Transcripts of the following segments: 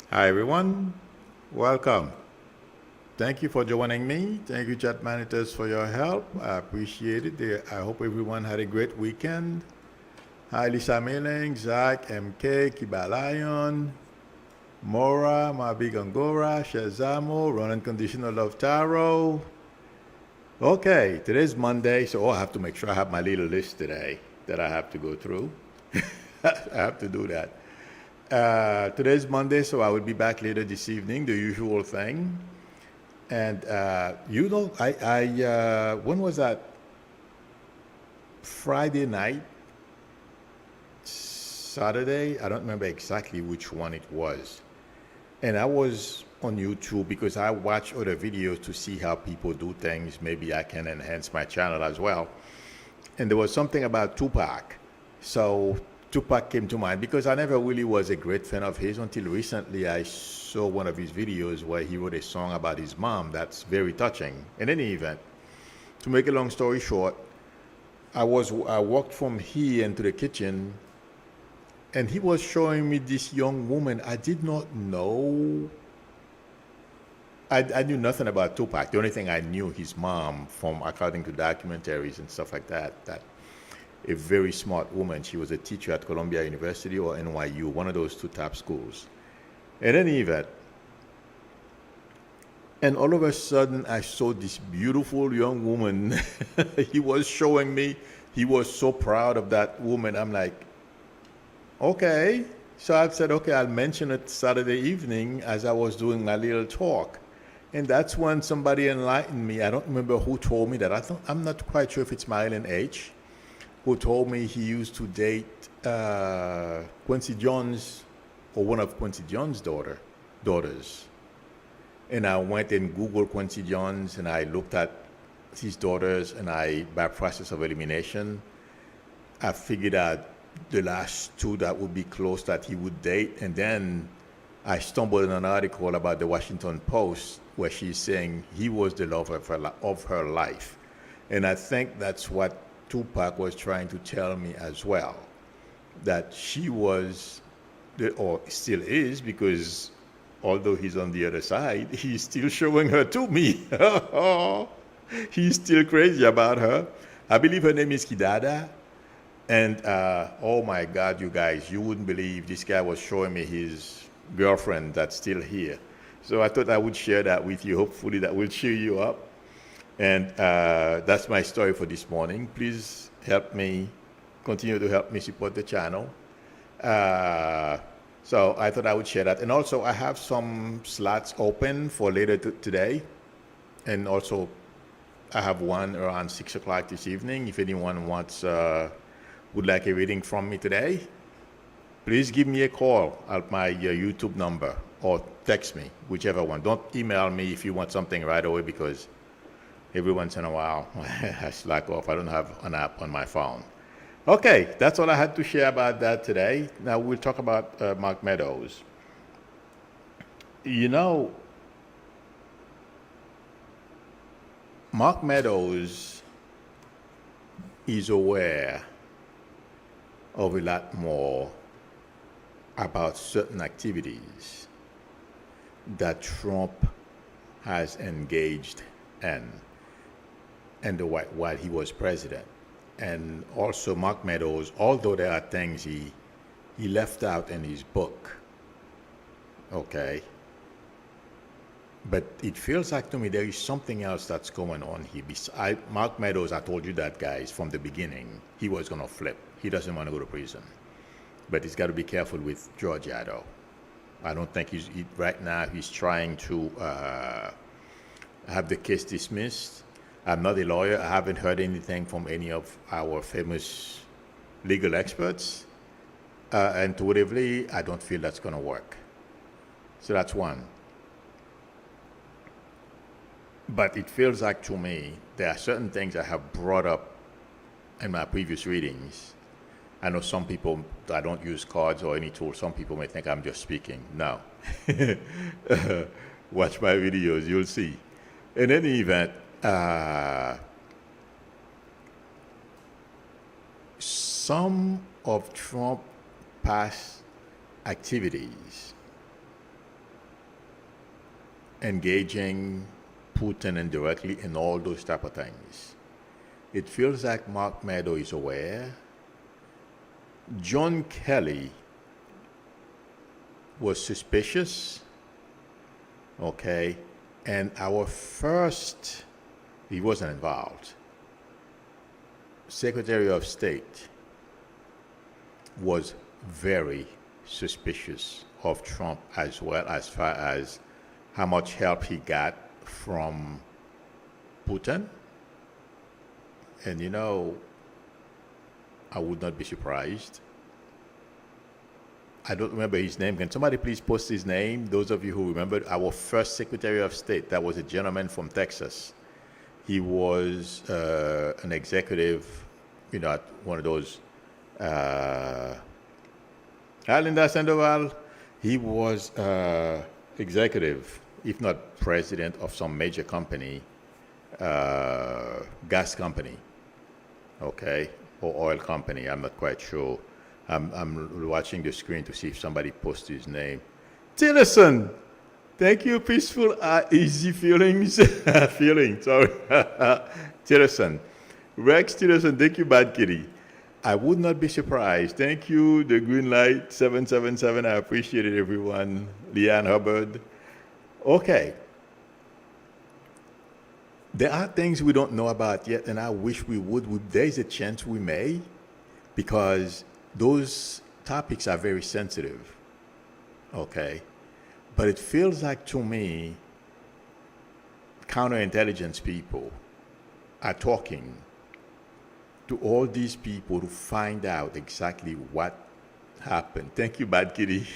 Hi everyone, welcome. Thank you for joining me. Thank you, chat managers, for your help. I appreciate it. I hope everyone had a great weekend. Hi Lisa Mailing, Zach, MK, Kibalayon, Mora, Mabi Gangora, Shazamo, Run Unconditional Love Taro. Okay, today's Monday, so I have to make sure I have my little list today that I have to go through. I have to do that. Today's Monday, so I will be back later this evening, the usual thing. And when was that? Friday night, Saturday? I don't remember exactly which one it was. And I was on YouTube because I watch other videos to see how people do things. Maybe I can enhance my channel as well. And there was something about Tupac. So Tupac came to mind because I never really was a great fan of his until recently. I saw one of his videos where he wrote a song about his mom that's very touching. In any event, to make a long story short, I walked from here into the kitchen, and he was showing me this young woman. I did not know. I knew nothing about Tupac. The only thing I knew his mom from according to documentaries and stuff like that. That a very smart woman. She was a teacher at Columbia University or NYU, one of those two top schools. In any event, and all of a sudden I saw this beautiful young woman. He was showing me. He was so proud of that woman. I'm like, okay. So I said, okay, I'll mention it Saturday evening as I was doing my little talk. And that's when somebody enlightened me. I don't remember who told me that. I'm not quite sure if it's Marilyn H., who told me he used to date Quincy Jones, or one of Quincy Jones' daughters. And I went and Googled Quincy Jones, and I looked at his daughters, and by process of elimination, I figured out the last two that would be close that he would date. And then I stumbled on an article about the Washington Post where she's saying he was the love of her life. And I think that's what Tupac was trying to tell me as well, that she was, or still is, because although he's on the other side, he's still showing her to me. He's still crazy about her. I believe her name is Kidada. And oh my God, you guys, you wouldn't believe this guy was showing me his girlfriend that's still here. So I thought I would share that with you. Hopefully that will cheer you up. And that's my story for this morning. Please continue to help me support the channel. So I thought I would share that. And also I have some slots open for later today. And also I have one around 6 o'clock this evening. If anyone would like a reading from me today, please give me a call at my YouTube number or text me, whichever one. Don't email me if you want something right away, because every once in a while I slack off. I don't have an app on my phone. Okay, that's all I had to share about that today. Now we'll talk about Mark Meadows. You know, Mark Meadows is aware of a lot more about certain activities that Trump has engaged in while he was president. And also Mark Meadows, although there are things he left out in his book, okay, but it feels like to me there is something else that's going on here. Mark Meadows, I told you that, guys, from the beginning, he was going to flip. He doesn't want to go to prison. But he's got to be careful with George Santos. I don't think right now he's trying to have the case dismissed. I'm not a lawyer. I haven't heard anything from any of our famous legal experts. Intuitively, I don't feel that's going to work. So that's one. But it feels like to me there are certain things I have brought up in my previous readings. I know some people, I don't use cards or any tool. Some people may think I'm just speaking. No. Watch my videos, you'll see. In any event, some of Trump's past activities engaging Putin indirectly and all those type of things. It feels like Mark Meadows is aware. John Kelly was suspicious, okay, and our first, he wasn't involved, Secretary of State was very suspicious of Trump as well, as far as how much help he got from Putin. And you know, I would not be surprised. I don't remember his name. Can somebody please post his name? Those of you who remember our first Secretary of State, that was a gentleman from Texas. He was an executive, you know, at one of those, Linda Sandoval, he was executive, if not president of some major company, gas company, okay, or oil company, I'm not quite sure. I'm watching the screen to see if somebody posts his name. Tillerson, thank you, peaceful, easy feelings, sorry. Tillerson, Rex Tillerson, thank you, Bad Kitty. I would not be surprised. Thank you, the green light 777. I appreciate it, everyone. Leanne Hubbard. Okay. There are things we don't know about yet, and I wish we would. There's a chance we may, because those topics are very sensitive. Okay. But it feels like, to me, counterintelligence people are talking to all these people to find out exactly what happened. Thank you, Bad Kitty.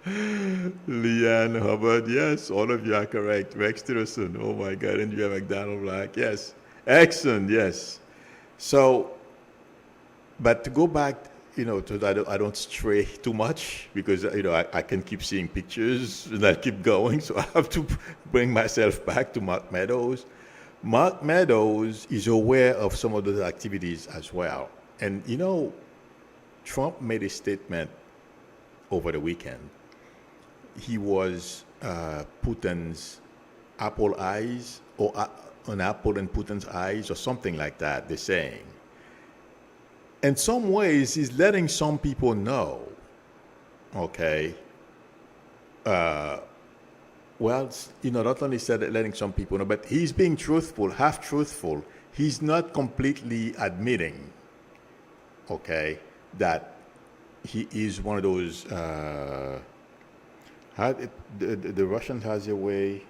Leanne Hubbard, yes, all of you are correct. Rex Tillerson, oh my God, and you have McDonald Black, yes. Excellent, yes. So, but to go back, you know, to that, I don't stray too much, because, you know, I can keep seeing pictures and I keep going, so I have to bring myself back to Mark Meadows. Mark Meadows is aware of some of those activities as well. And, you know, Trump made a statement over the weekend. He was Putin's apple eyes, or an apple in Putin's eyes, or something like that, they're saying. In some ways, he's letting some people know, okay, well, you know, not only said letting some people know, but he's being truthful, half truthful. He's not completely admitting, okay, that he is one of those, the Russians has a way,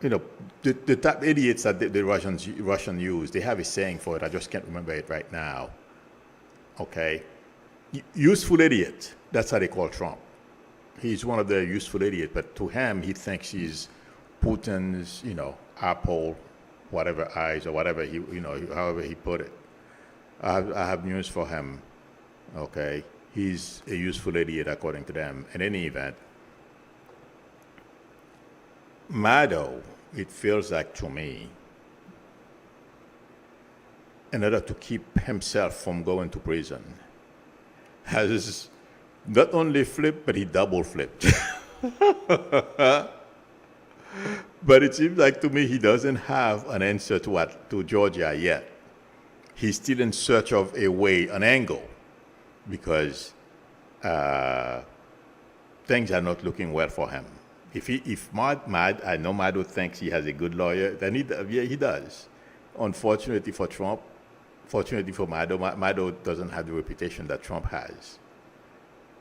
you know, the type idiots that the Russians use, they have a saying for it. I just can't remember it right now. Okay. Useful idiot. That's how they call Trump. He's one of the useful idiots, but to him, he thinks he's Putin's, you know, apple, whatever eyes, or whatever he, you know, however he put it. I have news for him. Okay. He's a useful idiot, according to them. In any event, Meadows, it feels like to me, in order to keep himself from going to prison, has not only flipped, but he double flipped. But it seems like to me he doesn't have an answer to Georgia yet. He's still in search of a way, an angle, because things are not looking well for him. If I know Meadows thinks he has a good lawyer, then he does. Unfortunately for Trump, fortunately for Meadows doesn't have the reputation that Trump has.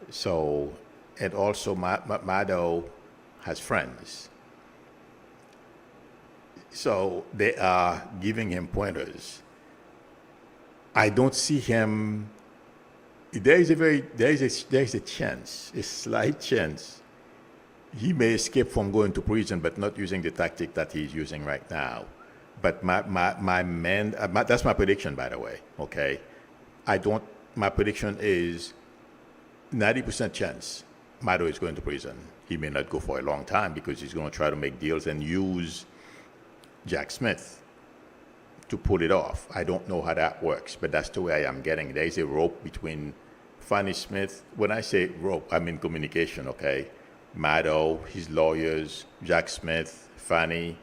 So, and also Meadows has friends. So they are giving him pointers. I don't see him. There is a chance, a slight chance, he may escape from going to prison, but not using the tactic that he's using right now. But that's my prediction, by the way. Okay, my prediction is 90% chance Meadows is going to prison. He may not go for a long time because he's going to try to make deals and use Jack Smith to pull it off. I don't know how that works, but that's the way I am getting. There is a rope between Fannie Smith. When I say rope, I mean communication, okay? Meadows, his lawyers, Jack Smith, Fannie.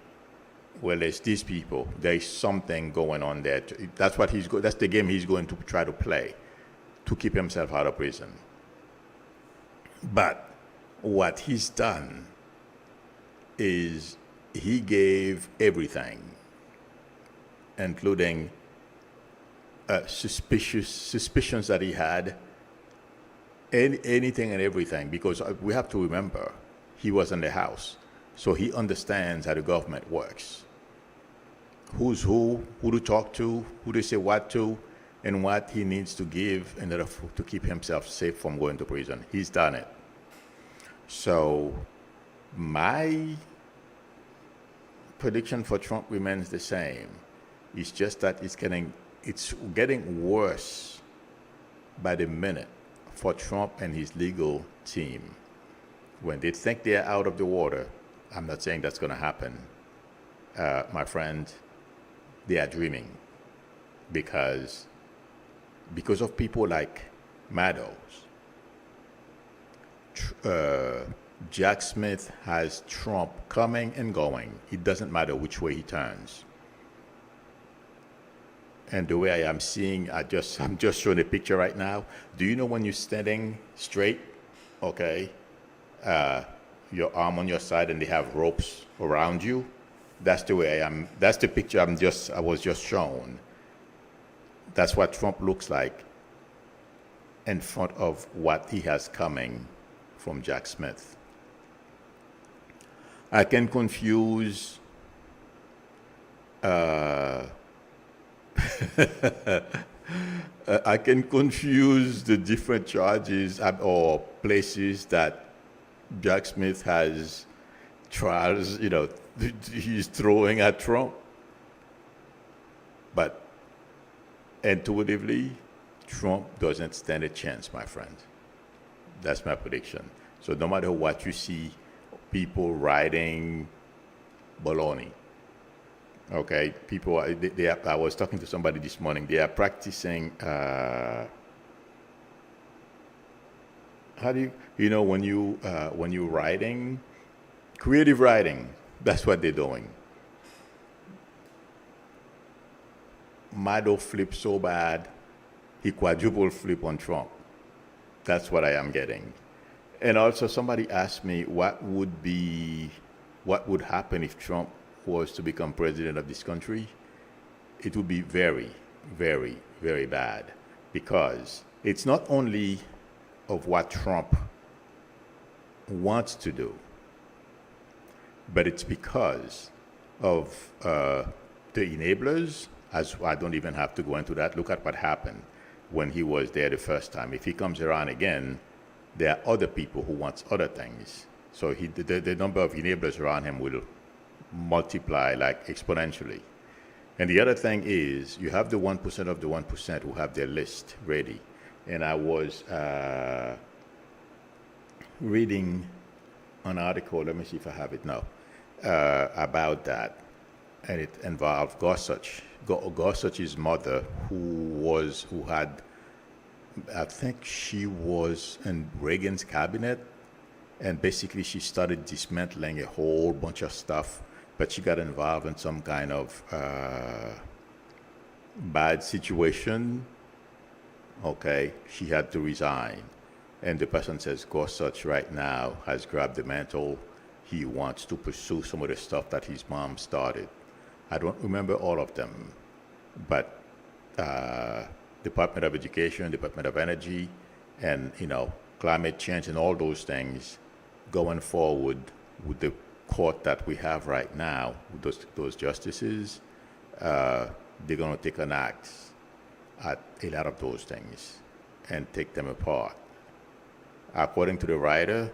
Well, it's these people. There's something going on there. That's what that's the game he's going to try to play to keep himself out of prison. But what he's done is he gave everything, including suspicions that he had, anything and everything, because we have to remember he was in the House, so he understands how the government works. Who's who to talk to, who to say what to, and what he needs to give in order to keep himself safe from going to prison. He's done it. So my prediction for Trump remains the same. It's just that it's getting worse by the minute for Trump and his legal team. When they think they're out of the water, I'm not saying that's going to happen, my friend, they are dreaming because of people like Meadows. Jack Smith has Trump coming and going. It doesn't matter which way he turns. And the way I am seeing, I'm just showing a picture right now. Do you know when you're standing straight, okay, your arm on your side and they have ropes around you? That's the way I am. That's the picture I was just shown. That's what Trump looks like in front of what he has coming from Jack Smith. I can confuse I can confuse the different charges or places that Jack Smith has trials, he's throwing at Trump. But intuitively, Trump doesn't stand a chance, my friend. That's my prediction. So no matter what you see, people writing baloney. Okay, people. I was talking to somebody this morning. They are practicing. How do you? When you writing, creative writing. That's what they're doing. Mado flip so bad, he quadruple flip on Trump. That's what I am getting. And also, somebody asked me what would happen if Trump was to become president of this country. It would be very, very, very bad, because it's not only of what Trump wants to do, but it's because of the enablers. As I don't even have to go into that. Look at what happened when he was there the first time. If he comes around again, there are other people who want other things. So the number of enablers around him will multiply like exponentially. And the other thing is, you have the 1% of the 1% who have their list ready. And I was reading an article, let me see if I have it now, about that. And it involved Gorsuch. Gorsuch's mother, who had, I think she was in Reagan's cabinet, and basically she started dismantling a whole bunch of stuff, but she got involved in some kind of bad situation. Okay, she had to resign. And the person says Gorsuch right now has grabbed the mantle. He wants to pursue some of the stuff that his mom started. I don't remember all of them, but Department of Education, Department of Energy, and climate change and all those things going forward with the court that we have right now, with those justices, they're going to take an axe at a lot of those things and take them apart. According to the writer,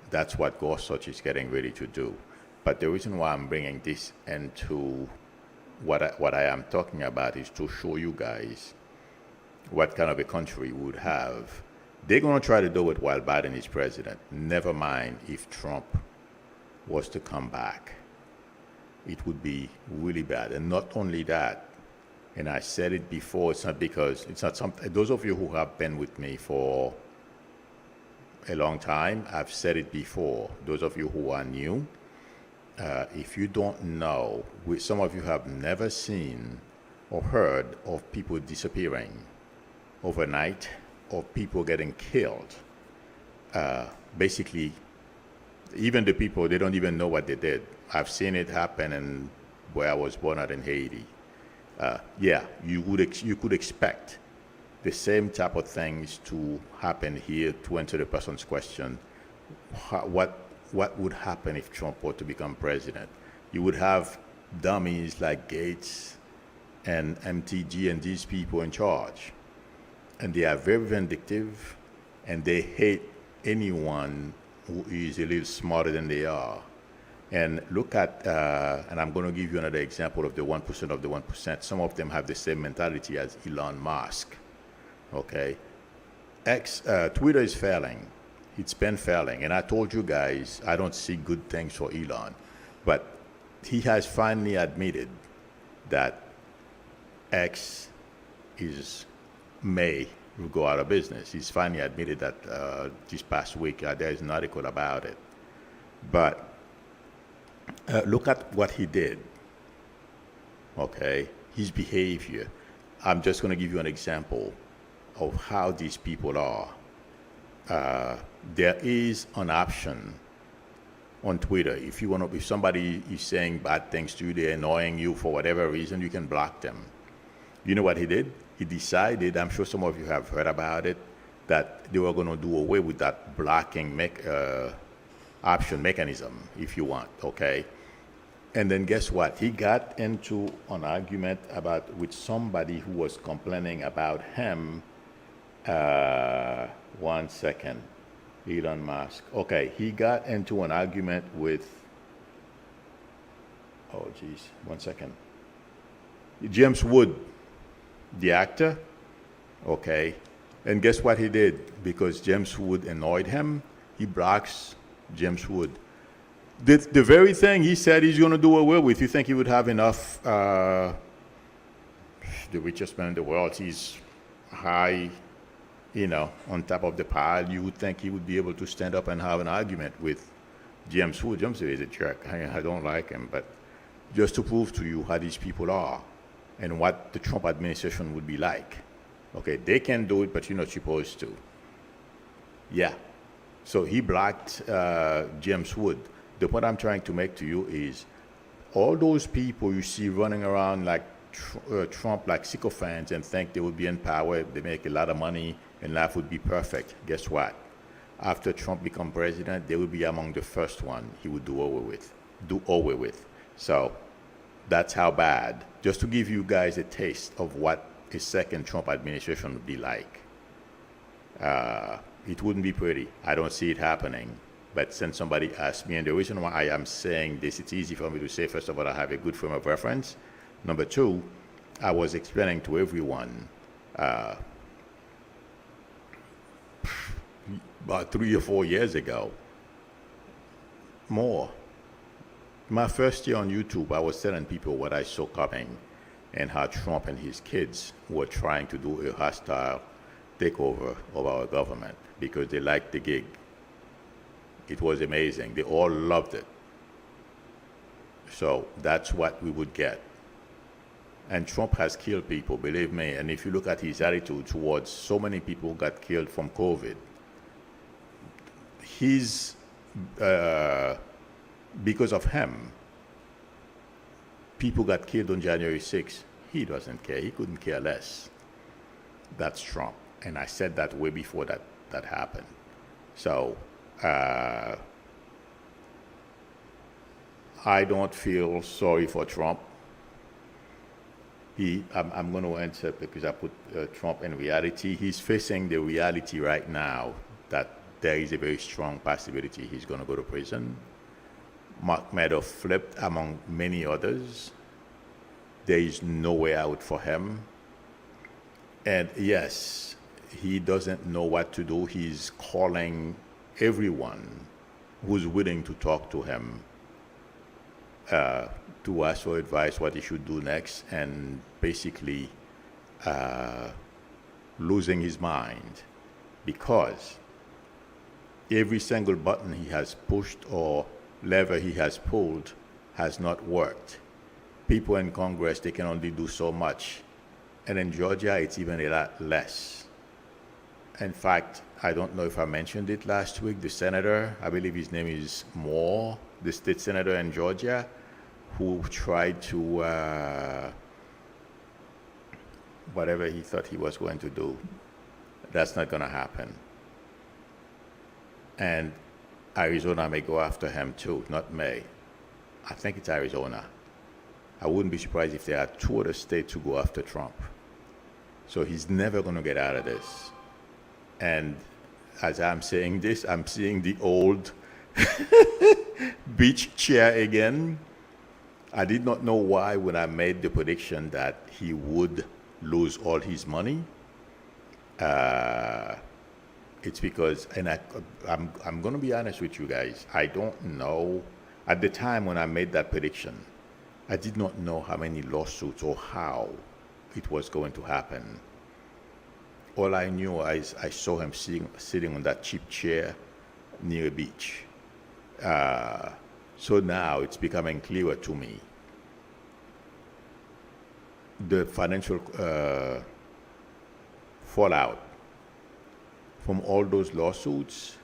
that's what Gorsuch is getting ready to do. But the reason why I'm bringing this into what I am talking about is to show you guys what kind of a country we would have. They're going to try to do it while Biden is president. Never mind if Trump was to come back. It would be really bad. And not only that, and I said it before, it's not something, those of you who have been with me for a long time. I've said it before. Those of you who are new, if you don't know, some of you have never seen or heard of people disappearing overnight or people getting killed. Basically, even the people, they don't even know what they did. I've seen it happen in where I was born out in Haiti. You could expect the same type of things to happen here. To answer the person's question, what would happen if Trump were to become president? You would have dummies like Gaetz and MTG and these people in charge. And they are very vindictive, and they hate anyone who is a little smarter than they are. And look at, and I'm going to give you another example of the 1% of the 1%. Some of them have the same mentality as Elon Musk. Okay? Twitter is failing. It's been failing. And I told you guys, I don't see good things for Elon. But he has finally admitted that X may go out of business. He's finally admitted that this past week. There is an article about it. But look at what he did. Okay? His behavior. I'm just going to give you an example of how these people are. There is an option on Twitter. If somebody is saying bad things to you, they're annoying you for whatever reason, you can block them. You know what he did? He decided, I'm sure some of you have heard about it, that they were going to do away with that blocking option mechanism, if you want, okay? And then guess what? He got into an argument with somebody who was complaining about him. 1 second. Elon Musk. Okay, he got into an argument with, 1 second. James Wood, the actor. Okay. And guess what he did? Because James Wood annoyed him, he blocks James Wood. The very thing he said he's going to do away with, you think he would have enough, the richest man in the world, he's high, on top of the pile, you would think he would be able to stand up and have an argument with James Wood. James Wood is a jerk. I don't like him, but just to prove to you how these people are and what the Trump administration would be like. Okay, they can do it, but you're not supposed to. Yeah. So he blocked James Wood. The point I'm trying to make to you is all those people you see running around like Trump, like sycophants, and think they would be in power, they make a lot of money, and life would be perfect. Guess what? After Trump become president, they will be among the first one he would do away with. So that's how bad. Just to give you guys a taste of what a second Trump administration would be like. It wouldn't be pretty. I don't see it happening. But since somebody asked me, and the reason why I am saying this, it's easy for me to say, first of all, I have a good frame of reference. Number two, I was explaining to everyone about 3 or 4 years ago, more. My first year on YouTube, I was telling people what I saw coming and how Trump and his kids were trying to do a hostile takeover of our government because they liked the gig. It was amazing. They all loved it. So that's what we would get. And Trump has killed people, believe me. And if you look at his attitude towards so many people who got killed from COVID, because of him, people got killed on January 6th. He doesn't care. He couldn't care less. That's Trump. And I said that way before that happened. So I don't feel sorry for Trump. I'm going to answer because I put Trump in reality. He's facing the reality right now that there is a very strong possibility he's going to go to prison. Mark Meadows flipped among many others. There is no way out for him. And yes, he doesn't know what to do. He's calling everyone who's willing to talk to him to ask for advice what he should do next, and basically losing his mind because every single button he has pushed or lever he has pulled has not worked. People in Congress, they can only do so much. And in Georgia, it's even a lot less. In fact, I don't know if I mentioned it last week, the senator, I believe his name is Moore, the state senator in Georgia, who tried to, whatever he thought he was going to do, that's not going to happen. And Arizona may go after him too, not may. I think it's Arizona. I wouldn't be surprised if there are 2 other states who go after Trump. So he's never going to get out of this. And as I'm saying this, I'm seeing the old beach chair again. I did not know why when I made the prediction that he would lose all his money. It's because, and I'm going to be honest with you guys, I don't know. At the time when I made that prediction, I did not know how many lawsuits or how it was going to happen. All I knew is I saw him sitting on that cheap chair near a beach. So now it's becoming clearer to me. The financial fallout from all those lawsuits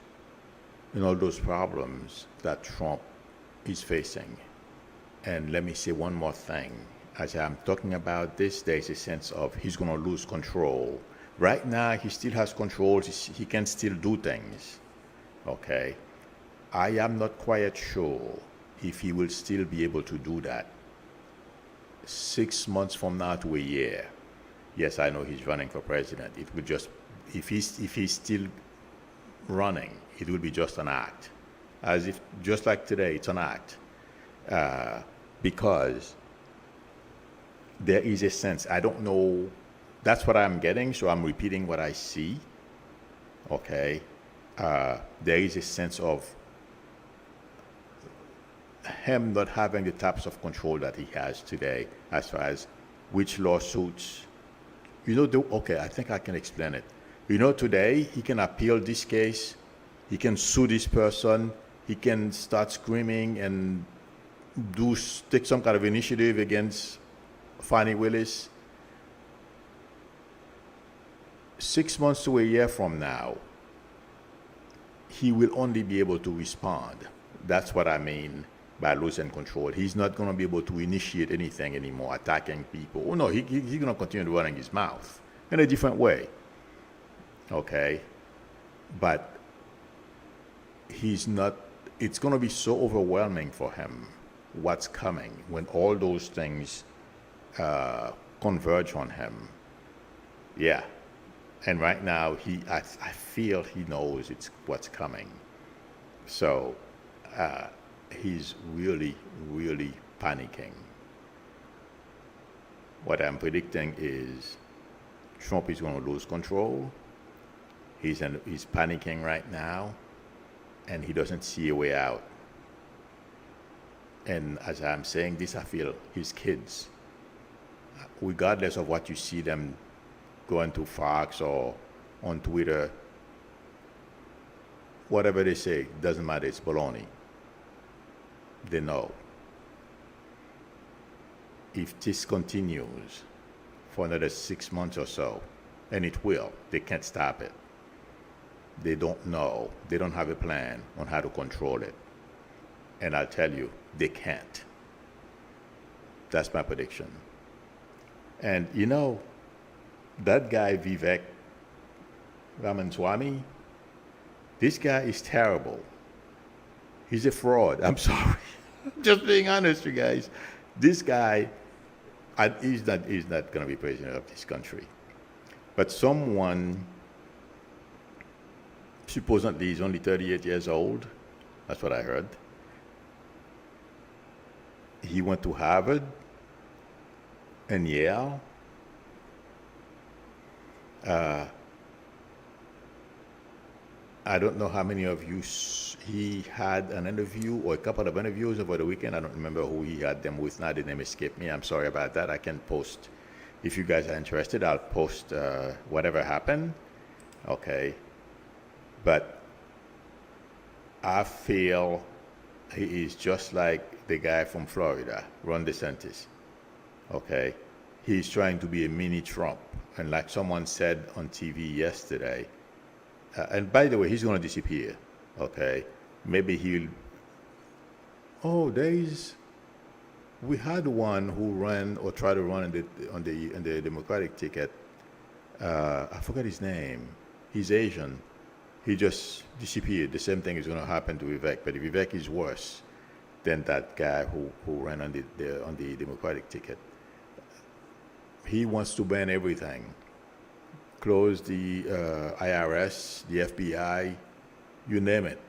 and all those problems that Trump is facing. And let me say one more thing. As I'm talking about this, there's a sense of he's going to lose control. Right now, he still has control. He can still do things. Okay? I am not quite sure if he will still be able to do that 6 months from now to a year. Yes, I know he's running for president. It will just, if he's still running, it will be just an act. As if, just like today, it's an act. Because there is a sense, I don't know, that's what I'm getting, so I'm repeating what I see. Okay? There is a sense of him not having the types of control that he has today as far as which lawsuits. Okay, I think I can explain it. Today, he can appeal this case, he can sue this person, he can start screaming and take some kind of initiative against Fani Willis. 6 months to a year from now, he will only be able to respond. That's what I mean by losing control. He's not going to be able to initiate anything anymore, attacking people. Oh, no, he's going to continue running his mouth in a different way. Okay? But he's not, it's going to be so overwhelming for him what's coming when all those things converge on him. Yeah. And right now, I feel he knows it's what's coming. So he's really, really panicking. What I'm predicting is Trump is going to lose control. He's panicking right now, and he doesn't see a way out. And as I'm saying this, I feel his kids, regardless of what you see them going to Fox or on Twitter, whatever they say, doesn't matter, it's baloney. They know. If this continues for another 6 months or so, and it will, they can't stop it. They don't know, they don't have a plan on how to control it. And I'll tell you, they can't. That's my prediction. And that guy Vivek Ramaswamy, this guy is terrible. He's a fraud. I'm sorry. Just being honest, you guys. This guy, he's not going to be president of this country. But someone, supposedly he's only 38 years old. That's what I heard. He went to Harvard and Yale. I don't know how many of you, he had an interview or a couple of interviews over the weekend. I don't remember who he had them with now. The name escaped me. I'm sorry about that. I can post. If you guys are interested, I'll post whatever happened. Okay. But I feel he is just like the guy from Florida, Ron DeSantis. Okay? He's trying to be a mini Trump. And like someone said on TV yesterday, and by the way, he's going to disappear. Okay? Maybe he'll. Oh, we had one who ran or tried to run on the Democratic ticket. I forgot his name. He's Asian. He just disappeared. The same thing is going to happen to Vivek, but Vivek is worse than that guy who ran on the Democratic ticket. He wants to ban everything, close the IRS, the FBI, you name it.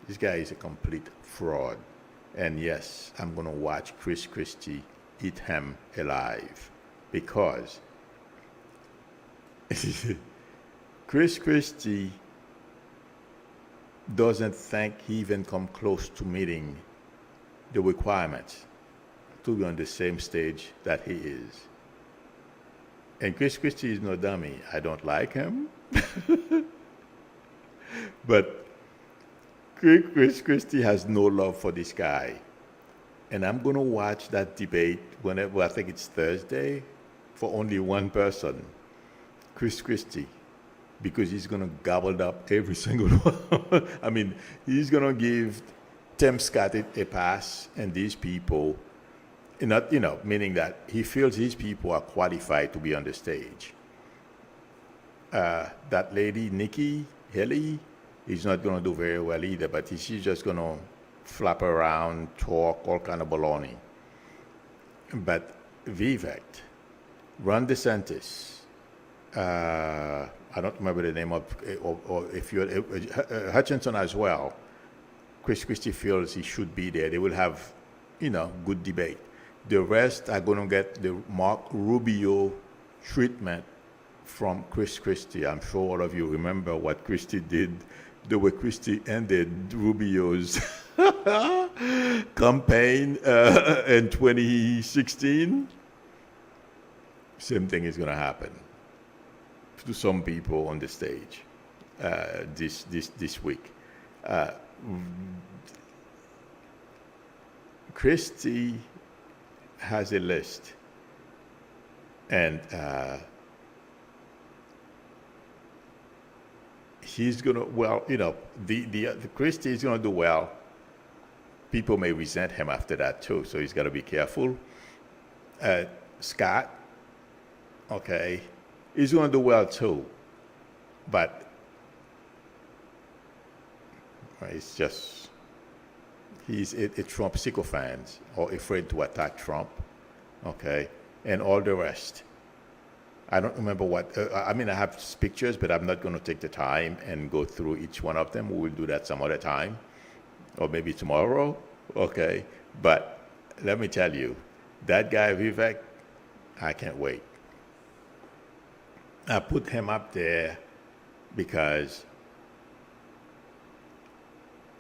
This guy is a complete fraud. And yes, I'm going to watch Chris Christie eat him alive, because Chris Christie doesn't think he even come close to meeting the requirements to be on the same stage that he is. And Chris Christie is no dummy. I don't like him. But Chris Christie has no love for this guy. And I'm going to watch that debate whenever, I think it's Thursday, for only one person, Chris Christie, because he's going to gobble up every single one. I mean, he's going to give Tim Scott a pass, and these people, not, meaning that he feels these people are qualified to be on the stage. That lady, Nikki Haley, is not going to do very well either, but she's just going to flap around, talk, all kind of baloney. But Vivek, Ron DeSantis, I don't remember the name of, or if you're, Hutchinson as well. Chris Christie feels he should be there. They will have, good debate. The rest are going to get the Mark Rubio treatment from Chris Christie. I'm sure all of you remember what Christie did, the way Christie ended Rubio's campaign in 2016. Same thing is going to happen to some people on the stage this week. Christie has a list, and he's gonna, the Christie is gonna do well. People may resent him after that too, so he's got to be careful. Scott, okay, he's gonna do well too, but it's just, he's a Trump sycophant or afraid to attack Trump, okay, and all the rest. I don't remember what, I have pictures, but I'm not going to take the time and go through each one of them. We will do that some other time, or maybe tomorrow, okay? But let me tell you, that guy, Vivek, I can't wait. I put him up there because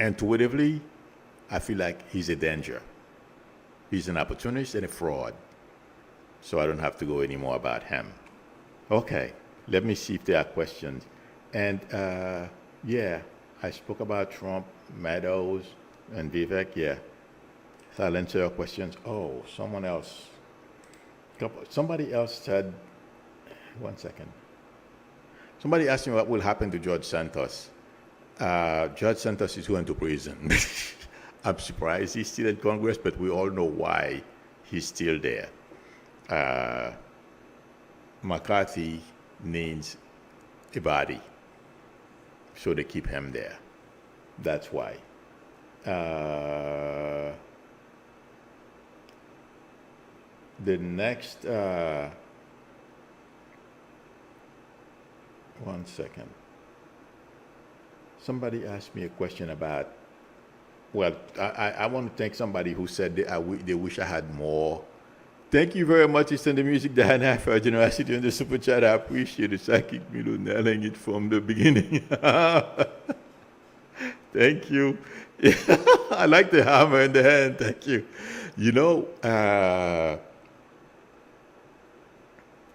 intuitively, I feel like he's a danger. He's an opportunist and a fraud. So I don't have to go any more about him. Okay, let me see if there are questions. And I spoke about Trump, Meadows, and Vivek, yeah. So I'll answer your questions. Oh, somebody else said, one second. Somebody asked me what will happen to George Santos. Judge Santos is going to prison. I'm surprised he's still in Congress, but we all know why he's still there. McCarthy needs a body, so they keep him there. That's why. The next, one second. Somebody asked me a question about, I want to thank somebody who said they wish I had more. Thank you very much. It's in the music, Diana, for your generosity on the super chat. I appreciate it. Psychic Milo nailing it from the beginning. Thank you. I like the hammer in the hand. Thank you.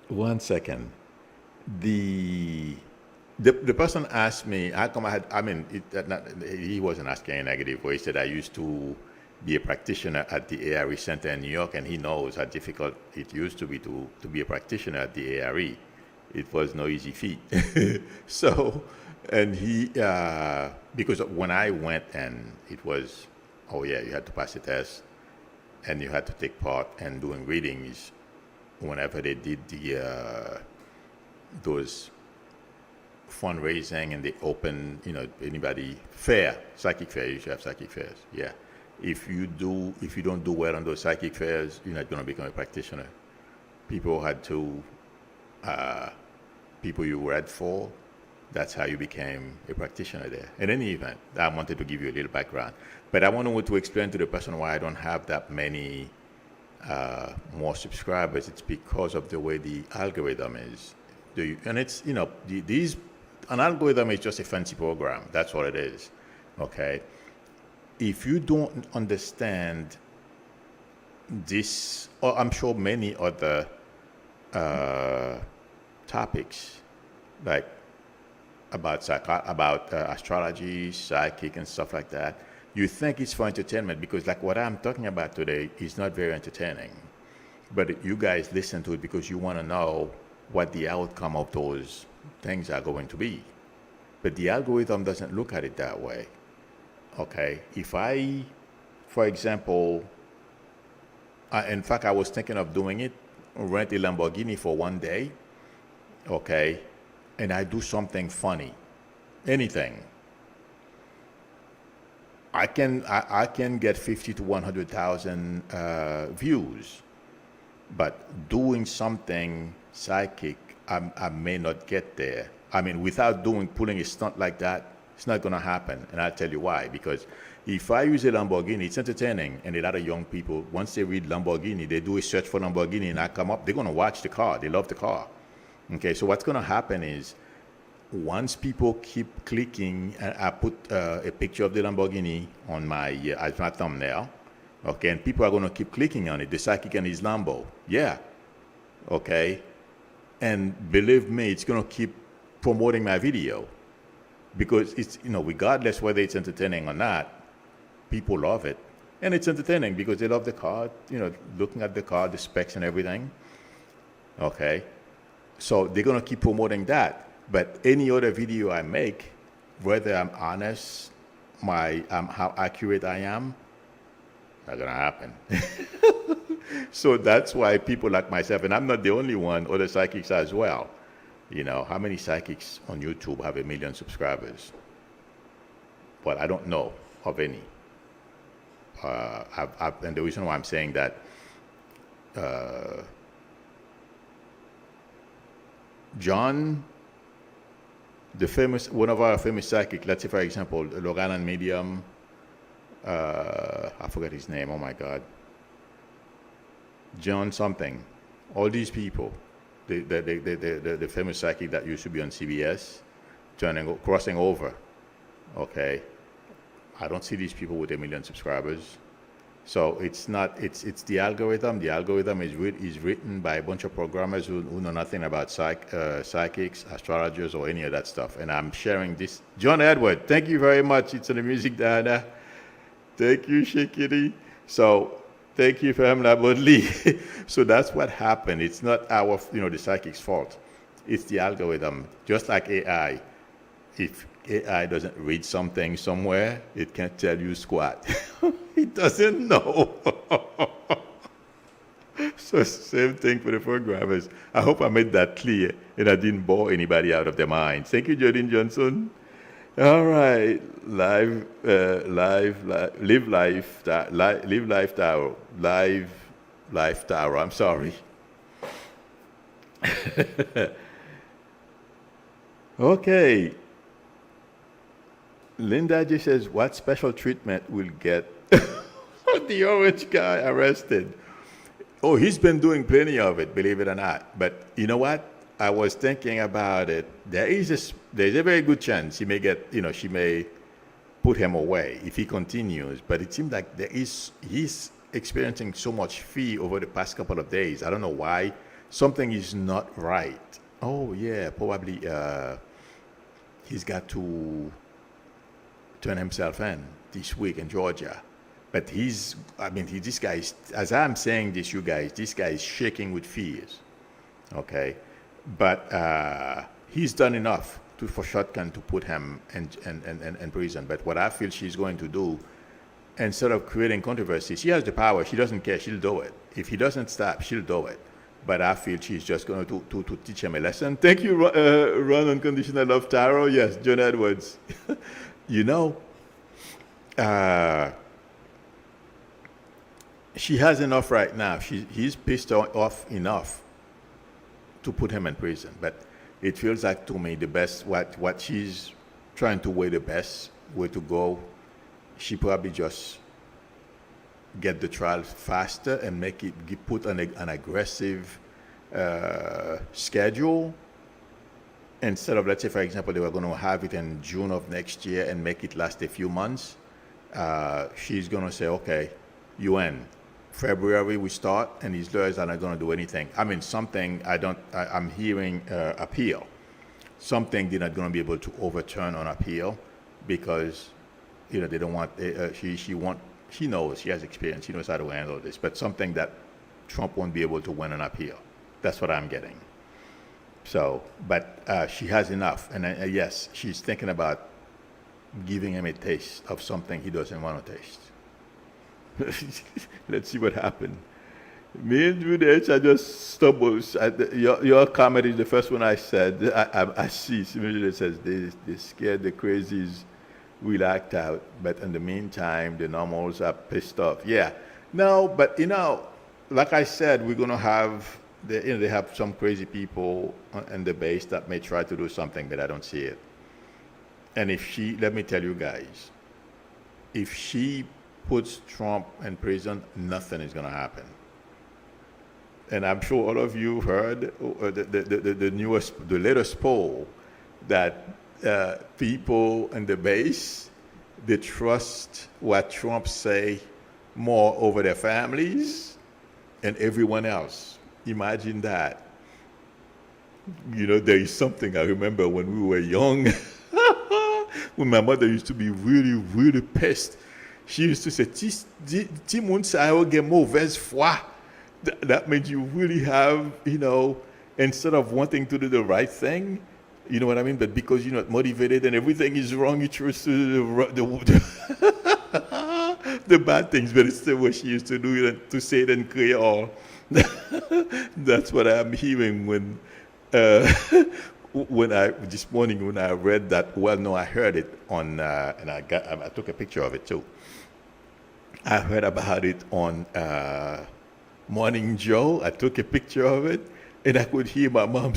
One second. The person asked me, how come he wasn't asking in a negative way. He said, I used to be a practitioner at the ARE Center in New York, and he knows how difficult it used to be to be a practitioner at the ARE. It was no easy feat. So, and he, because when I went, and it was, oh yeah, you had to pass a test, and you had to take part in doing readings whenever they did those fundraising, and they open, anybody psychic fair. You should have psychic fairs. Yeah. If you don't do well on those psychic fairs, you're not going to become a practitioner. People you read for, that's how you became a practitioner there. In any event, I wanted to give you a little background. But I wanted to explain to the person why I don't have that many more subscribers. It's because of the way the algorithm is. And it's, an algorithm is just a fancy program. That's what it is. Okay? If you don't understand this, or I'm sure many other topics, like about astrology, psychic, and stuff like that, you think it's for entertainment, because like what I'm talking about today is not very entertaining. But you guys listen to it because you want to know what the outcome of those things are going to be. But the algorithm doesn't look at it that way. Okay, if I, for example, in fact, I was thinking of doing it, rent a Lamborghini for one day, okay, and I do something funny, anything. I can get 50 to 100,000 views, but doing something psychic, I may not get there. I mean, without pulling a stunt like that, it's not going to happen, and I'll tell you why. Because if I use a Lamborghini, it's entertaining, and a lot of young people, once they read Lamborghini, they do a search for Lamborghini, and I come up, they're going to watch the car. They love the car. Okay, so what's going to happen is, once people keep clicking, I put a picture of the Lamborghini on as my thumbnail, okay, and people are going to keep clicking on it, the psychic and his Lambo. Yeah, okay, and believe me, it's going to keep promoting my video. Because it's, regardless whether it's entertaining or not, people love it. And it's entertaining because they love the car, looking at the car, the specs and everything. Okay? So they're going to keep promoting that. But any other video I make, whether I'm honest, how accurate I am, not going to happen. So that's why people like myself, and I'm not the only one, other psychics as well. How many psychics on YouTube have 1 million subscribers? Well, I don't know of any. And the reason why I'm saying that, John, one of our famous psychics, let's say, for example, Logan Medium, I forget his name, oh my God. John something. All these people. The famous psychic that used to be on CBS, crossing over. Okay, I don't see these people with 1 million subscribers. So it's the algorithm. The algorithm is written by a bunch of programmers who know nothing about psychics, astrologers, or any of that stuff. And I'm sharing this. John Edward, thank you very much. It's in the music, Diana. Thank you, Shekiri. So. Thank you, Famla Bodley. So that's what happened. It's not the psychic's fault. It's the algorithm. Just like AI. If AI doesn't read something somewhere, it can't tell you squat. It doesn't know. So same thing for the programmers. I hope I made that clear and I didn't bore anybody out of their minds. Thank you, Jodine Johnson. All right, live life Taro. I'm sorry. Okay. Linda just says, what special treatment will get the orange guy arrested? Oh, he's been doing plenty of it, believe it or not. But you know what? I was thinking about it. There's a very good chance he may get, she may put him away if he continues. But it seems like he's experiencing so much fear over the past couple of days. I don't know why. Something is not right. Oh yeah, probably he's got to turn himself in this week in Georgia. But this guy is, as I'm saying this, you guys, this guy is shaking with fears. Okay? But he's done enough for Chutkan to put him in prison. But what I feel she's going to do, instead of creating controversy, she has the power. She doesn't care. She'll do it. If he doesn't stop, she'll do it. But I feel she's just going to teach him a lesson. Thank you, Run Unconditional Love Taro. Yes, John Edwards. You know, she has enough right now. He's pissed off enough to put him in prison. But it feels like to me the best, what she's trying to weigh the best way to go, she probably just get the trial faster and put an aggressive schedule instead of, let's say, for example, they were going to have it in June of next year and make it last a few months. She's going to say, okay, you win. February we start, and these lawyers are not going to do anything. I mean, I'm hearing appeal. Something they're not going to be able to overturn on appeal because, they don't want, she knows, she has experience, she knows how to handle this, but something that Trump won't be able to win an appeal. That's what I'm getting. So, but she has enough. And yes, she's thinking about giving him a taste of something he doesn't want to taste. Let's see what happened. Me and Jude, I just stumbled. Your comment is the first one I said. I see. It says they scared the crazies will act out, but in the meantime, the normals are pissed off. Yeah. No, but like I said, we're gonna have they have some crazy people in the base that may try to do something, but I don't see it. And let me tell you guys, if she puts Trump in prison, nothing is going to happen. And I'm sure all of you heard the latest poll that people in the base, they trust what Trump say more over their families and everyone else. Imagine that. There is something I remember when we were young, when my mother used to be really, really pissed. She used to say, "Ti moun sa yo gen mauvaise foi." That means you really have, instead of wanting to do the right thing, you know what I mean? But because you're not motivated and everything is wrong, you choose to do the bad things. But it's the way she used to do it, to say it in Creole. That's what I'm hearing when this morning when I read that. Well, no, I heard it on, and I took a picture of it too. I heard about it on Morning Joe. I took a picture of it, and I could hear my mom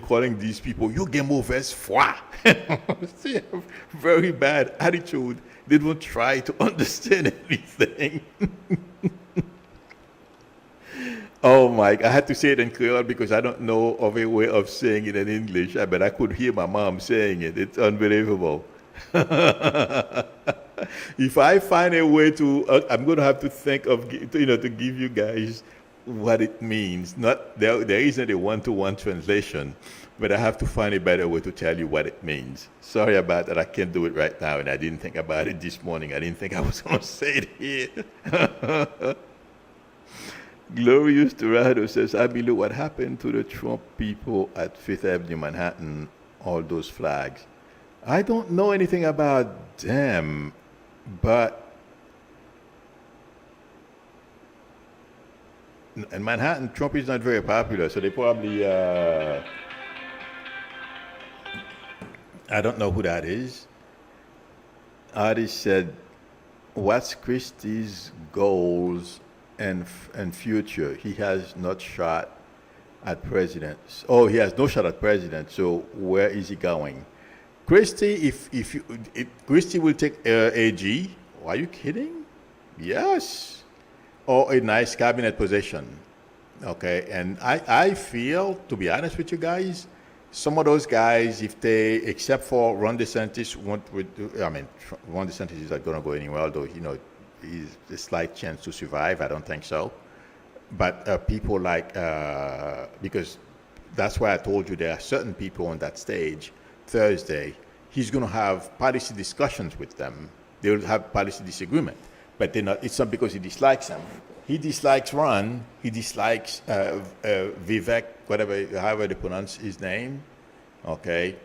calling these people, "You get mauvaise foi." They have very bad attitude. They don't try to understand anything. Oh my! I had to say it in Creole because I don't know of a way of saying it in English. But I could hear my mom saying it. It's unbelievable. If I find a way to, I'm going to have to think of, to give you guys what it means. There isn't a one-to-one translation, but I have to find a better way to tell you what it means. Sorry about that. I can't do it right now, and I didn't think about it this morning. I didn't think I was going to say it here. Glorious Dorado says, "I believe what happened to the Trump people at Fifth Avenue, Manhattan, all those flags. I don't know anything about them, but in Manhattan, Trump is not very popular, so they probably, I don't know who that is." Artist said, "What's Christie's goals and future? He has not shot at president." Oh, he has no shot at president, so where is he going? Christie, if Christie will take AG, are you kidding? Yes. Or a nice cabinet position. Okay, and I feel, to be honest with you guys, some of those guys, if they, except for Ron DeSantis, Ron DeSantis is not going to go anywhere, although, he's a slight chance to survive. I don't think so. But people like, because that's why I told you there are certain people on that stage Thursday he's going to have policy discussions with them. They will have policy disagreement, but it's not because he dislikes them. He dislikes Ron. He dislikes Vivek, however they pronounce his name, okay?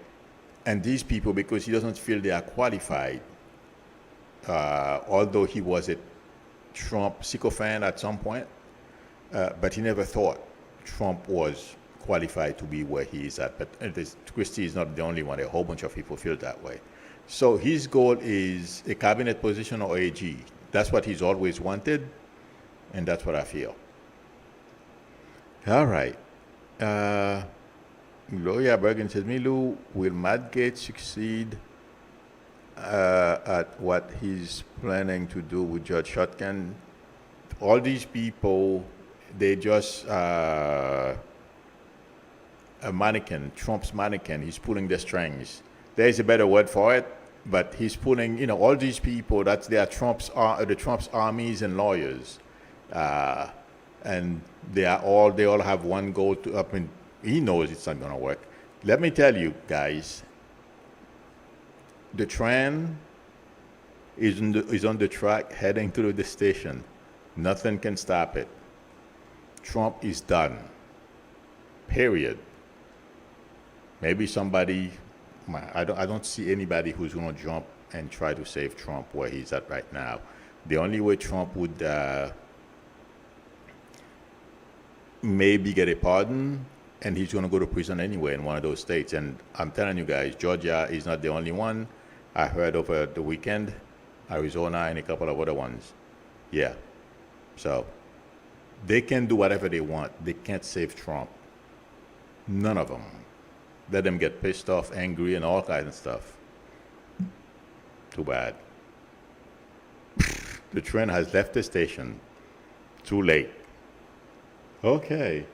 And these people, because he doesn't feel they are qualified, although he was a Trump sycophant at some point, but he never thought Trump was qualified to be where he is at. But Christie is not the only one. A whole bunch of people feel that way. So his goal is a cabinet position or AG. That's what he's always wanted, and that's what I feel. All right. Gloria Bergen says, Milu, will Matt Gaetz succeed at what he's planning to do with Judge Chutkan? All these people, they just a mannequin, Trump's mannequin. He's pulling the strings. There's a better word for it, but he's pulling, all these people, they are the Trump's armies and lawyers. And they all have one goal he knows it's not going to work. Let me tell you, guys, the train is on the track heading to the station. Nothing can stop it. Trump is done. Period. Maybe somebody, I don't see anybody who's going to jump and try to save Trump where he's at right now. The only way Trump would maybe get a pardon, and he's going to go to prison anyway in one of those states. And I'm telling you guys, Georgia is not the only one. I heard over the weekend, Arizona and a couple of other ones. Yeah. So they can do whatever they want. They can't save Trump. None of them. Let them get pissed off, angry, and all kinds of stuff. Too bad. The train has left the station. Too late. Okay.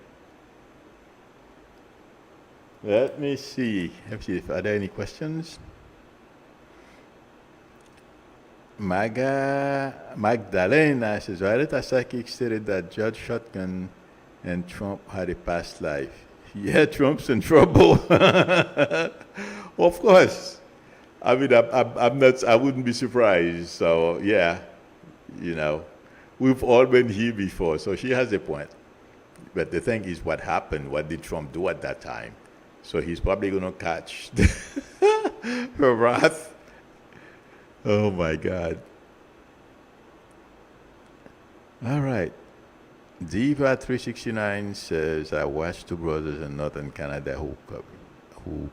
Let me see. Are there any questions? Magdalena says, Violeta Psychic stated that Judge Chutkan and Trump had a past life. Yeah, Trump's in trouble. Of course. I mean, I wouldn't be surprised. So, yeah, we've all been here before. So she has a point. But the thing is, what happened? What did Trump do at that time? So he's probably going to catch her wrath. Oh, my God. All right. Diva369 says, I watched two brothers in Northern Canada who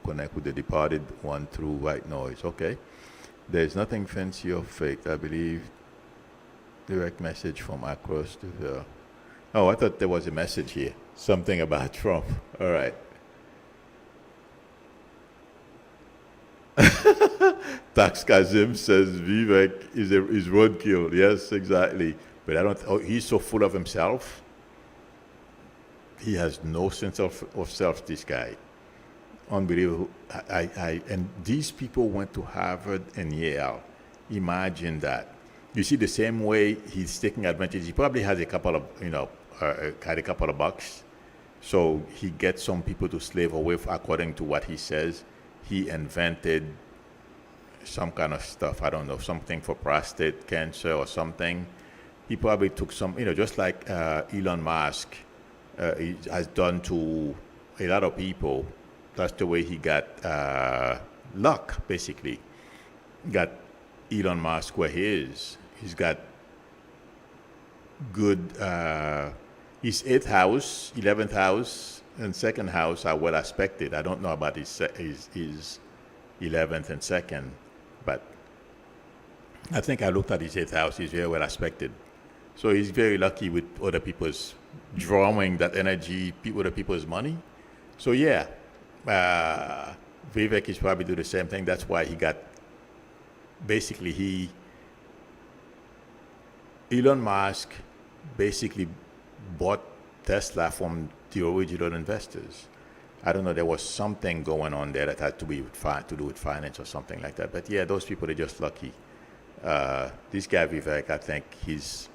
connect with the departed one through white noise. Okay. There's nothing fancy or fake. I believe direct message from across the... Oh, I thought there was a message here. Something about Trump. All right. Tax Kazim says Vivek is roadkill. Yes, exactly. But he's so full of himself. He has no sense of self, this guy. Unbelievable. And these people went to Harvard and Yale. Imagine that. You see, the same way he's taking advantage. He probably has a couple of, had a couple of bucks. So he gets some people to slave away according to what he says. He invented some kind of stuff, I don't know, something for prostate cancer or something. He probably took some, just like Elon Musk he has done to a lot of people. That's the way he got luck, basically. Got Elon Musk where he is. He's got good, his 8th house, 11th house, and 2nd house are well aspected. I don't know about his 11th and 2nd, but I think I looked at his 8th house. He's very well aspected. So he's very lucky with other people's drawing that energy, other people's money. So yeah, Vivek is probably do the same thing. That's why he got, basically Elon Musk basically bought Tesla from the original investors. I don't know, there was something going on there that had to do with finance or something like that. But yeah, those people, they're just lucky. This guy Vivek, I think his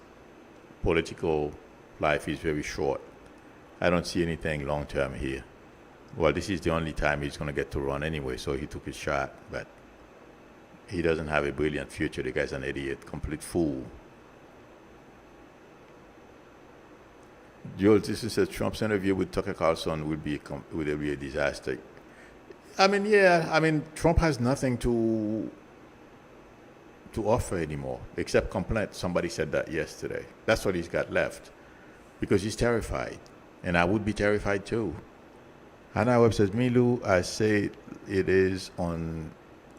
political life is very short. I don't see anything long-term here. Well, this is the only time he's going to get to run anyway, so he took his shot. But He doesn't have a brilliant future. The guy's an idiot, complete fool. George, this is a Trump's interview with Tucker Carlson would be a disaster. I mean, yeah. I mean, Trump has nothing to offer anymore except complaint. Somebody said that yesterday. That's what he's got left because he's terrified, and I would be terrified too. Hannah Webb says, Milu, I say it is on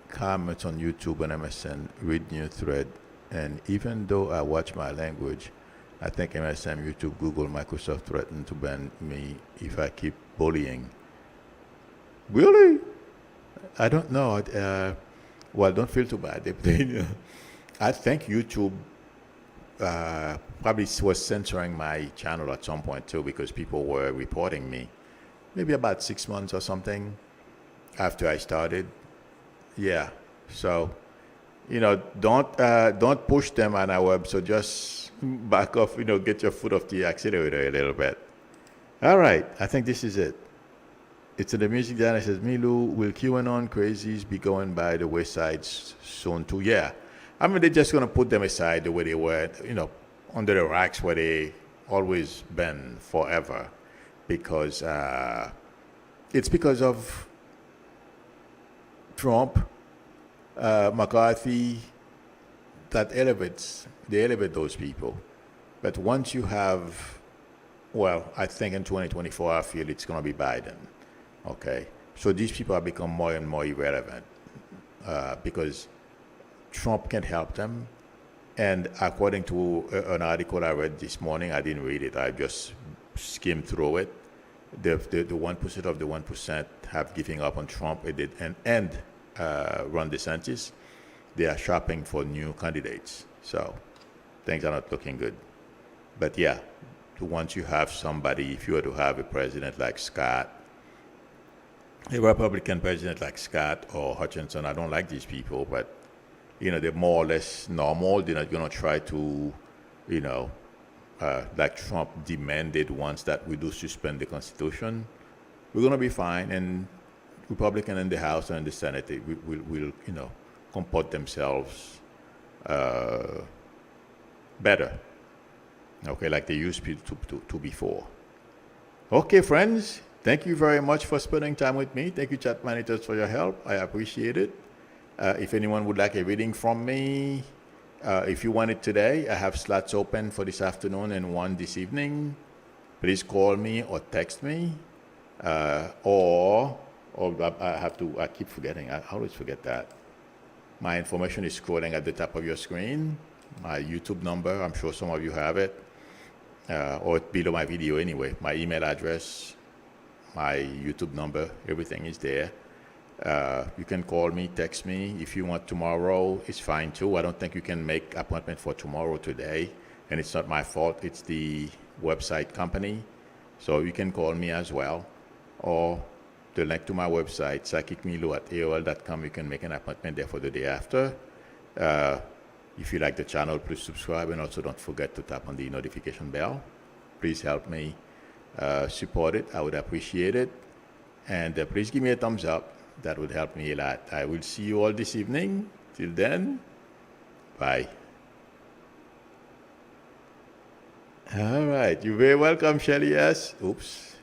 comments on YouTube and MSN, read new thread, and even though I watch my language, I think MSN, YouTube, Google, Microsoft threatened to ban me if I keep bullying. Really? I don't know. Well, don't feel too bad. I think YouTube probably was censoring my channel at some point too because people were reporting me. Maybe about 6 months or something after I started. Yeah. So, don't push them on our web. So just back off, get your foot off the accelerator a little bit. All right. I think this is it. It's in the music that says, Milu, will QAnon crazies be going by the wayside soon too? Yeah. I mean, they're just going to put them aside the way they were, under the racks where they always been forever. Because it's because of Trump, McCarthy, they elevate those people. But once you have, I think in 2024, I feel it's going to be Biden. Okay, so these people have become more and more irrelevant because Trump can't help them. And according to an article I read this morning, I didn't read it, I just skimmed through it. The 1% of the 1% have given up on Trump and Ron DeSantis. They are shopping for new candidates. So things are not looking good. But yeah, once you have somebody, if you were to have a president like Scott, a Republican president like Scott or Hutchinson, I don't like these people, but they're more or less normal. They're not going to try to, like Trump demanded once that we do suspend the Constitution. We're going to be fine, and Republican in the House and in the Senate will comport themselves better. Okay, like they used to before. Okay, friends. Thank you very much for spending time with me. Thank you, chat managers, for your help. I appreciate it. If anyone would like a reading from me, if you want it today, I have slots open for this afternoon and one this evening. Please call me or text me. Or I keep forgetting. I always forget that. My information is scrolling at the top of your screen. My YouTube number, I'm sure some of you have it. Or below my video anyway. My email address, my YouTube number, everything is there. You can call me, text me. If you want tomorrow, it's fine too. I don't think you can make appointment for tomorrow today, and it's not my fault. It's the website company. So you can call me as well, or the link to my website, psychicmilu@aol.com. You can make an appointment there for the day after. If you like the channel, please subscribe, and also don't forget to tap on the notification bell. Please help me support it. I would appreciate it. And please give me a thumbs up. That would help me a lot. I will see you all this evening. Till then, bye. All right. You're very welcome, Shelly. Yes. Oops.